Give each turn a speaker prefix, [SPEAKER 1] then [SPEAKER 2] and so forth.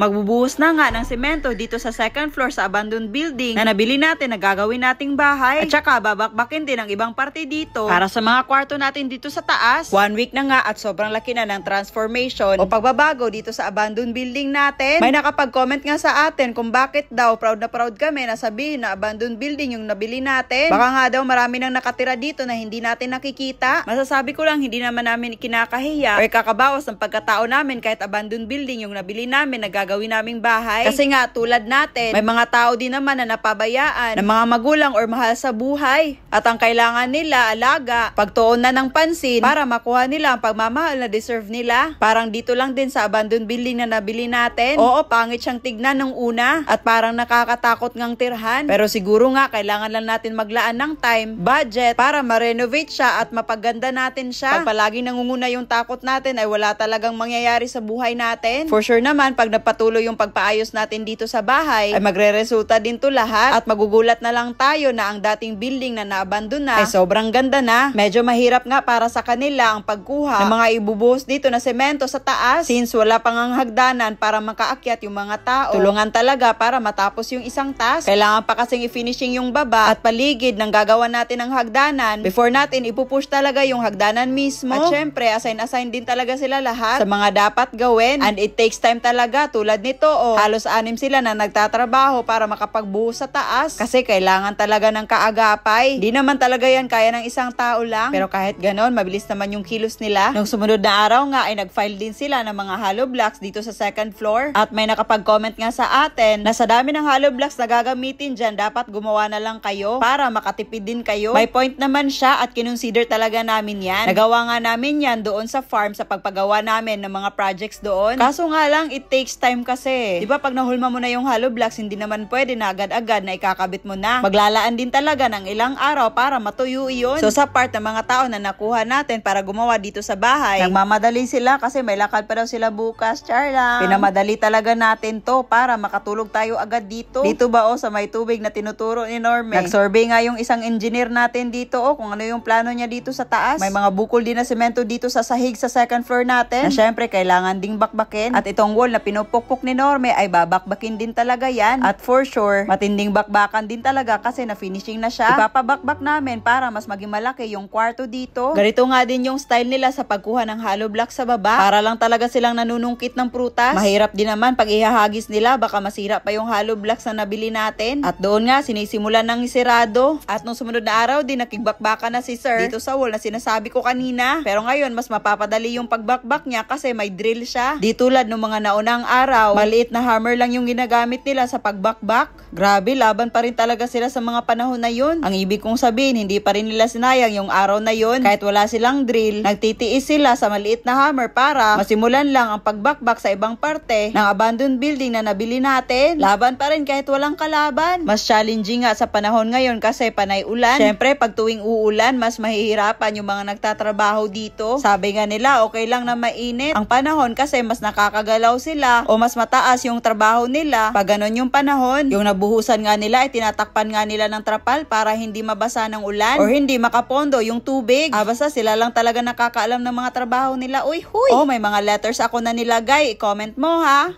[SPEAKER 1] Magbubuhos na nga ng semento dito sa second floor sa abandoned building na nabili natin na gagawin nating bahay. At saka babakbakin din ang ibang parte dito para sa mga kwarto natin dito sa taas. 1 week na nga at sobrang laki na ng transformation o pagbabago dito sa abandoned building natin. May nakapag-comment nga sa atin kung bakit daw proud na proud kami na sabihin na abandoned building yung nabili natin. Baka nga daw marami nang nakatira dito na hindi natin nakikita. Masasabi ko lang hindi naman namin kinakahiya o kakabawas ng pagkatao namin kahit abandoned building yung nabili namin na gagawin naming bahay. Kasi nga tulad natin, may mga tao din naman na napabayaan ng mga magulang or mahal sa buhay. At ang kailangan nila, alaga, pagtuon na ng pansin para makuha nila ang pagmamahal na deserve nila. Parang dito lang din sa abandoned building na nabili natin. Oo, pangit siyang tignan nung una at parang nakakatakot ngang tirhan. Pero siguro nga kailangan lang natin maglaan ng time, budget para ma-renovate siya at mapaganda natin siya. Pag palaging nangunguna yung takot natin ay wala talagang mangyayari sa buhay natin. For sure naman, pag napatuloy yung pagpaayos natin dito sa bahay, ay magre-resulta din to lahat at magugulat na lang tayo na ang dating building na naabandon na ay sobrang ganda na. Medyo mahirap nga para sa kanila ang pagkuha ng mga ibubuhos dito na semento sa taas since wala pang ang hagdanan para makaakyat yung mga tao. Tulungan talaga para matapos yung isang task. Kailangan pa kasing i-finishing yung baba at paligid ng gagawa natin ng hagdanan before natin ipupush talaga yung hagdanan mismo. At syempre, assign din talaga sila lahat sa mga dapat gawin and it takes time talaga. Tulad nito, halos 6 sila na nagtatrabaho para makapagbuhos sa taas kasi kailangan talaga ng kaagapay. Di naman talaga yan kaya ng isang tao lang. Pero kahit ganon, mabilis naman yung kilos nila. Nung sumunod na araw nga ay nag-file din sila ng mga hollow blocks dito sa second floor. At may nakapag-comment nga sa atin na sa dami ng hollow blocks na gagamitin dyan, dapat gumawa na lang kayo para makatipid din kayo. May point naman siya at kinonsider talaga namin yan. Nagawa nga namin yan doon sa farm sa pagpagawa namin ng mga projects doon. Kaso nga lang, it takes time kasi. Diba pag nahulma mo na yung hollow blocks, hindi naman pwede na agad-agad na ikakabit mo na. Maglalaan din talaga ng ilang araw para matuyo iyon. So sa part ng mga tao na nakuha natin para gumawa dito sa bahay, nagmamadali sila kasi may lakad pa daw sila bukas. Char lang. Pinamadali talaga natin to para makatulog tayo agad dito. Dito ba sa may tubig na tinuturo ni Norme. Nag-survey nga yung isang engineer natin dito kung ano yung plano niya dito sa taas. May mga bukol din na semento dito sa sahig sa second floor natin na syempre kailangan ding bakbakin. At itong wall na pinupukpok ni Norme ay babakbakin din talaga yan. At for sure, matinding bakbakan din talaga kasi na-finishing na siya. Ipapabakbak namin para mas maging malaki yung kwarto dito. Ganito nga din yung style nila sa pagkuha ng hollow block sa baba. Para lang talaga silang nanunungkit ng prutas. Mahirap din naman pag ihahagis nila, baka masira pa yung hollow blocks na nabili natin. At doon nga, sinisimulan ng isirado. At nung sumunod na araw din, nakigbakbakan na si sir dito sa wall na sinasabi ko kanina. Pero ngayon, mas mapapadali yung pagbakbak niya kasi may drill siya. Di tulad ng mga naunang araw, maliit na hammer lang yung ginagamit nila sa pagbakbak. Grabe, laban pa rin talaga sila sa mga panahon na yun. Ang ibig kong sabihin, hindi pa rin nila sinayang yung araw na yun. Kahit wala silang drill, nagtitiis sila sa maliit na hammer para masimulan lang ang pagbakbak sa ibang parte ng abandoned building na nabili natin. Laban pa rin kahit walang kalaban. Mas challenging nga sa panahon ngayon kasi panay ulan. Syempre, pag tuwing uulan, mas mahihirapan yung mga nagtatrabaho dito. Sabi nga nila, okay lang na mainit ang panahon kasi mas nakakagalaw sila o mas mataas yung trabaho nila. Pag ganon yung panahon, yung nabuhusan nga nila ay tinatakpan nga nila ng trapal para hindi mabasa ng ulan or hindi makapondo yung tubig. Basta sila lang talaga nakakaalam ng mga trabaho nila. Uy, huy! May mga letters ako na nilagay. I-comment mo ha!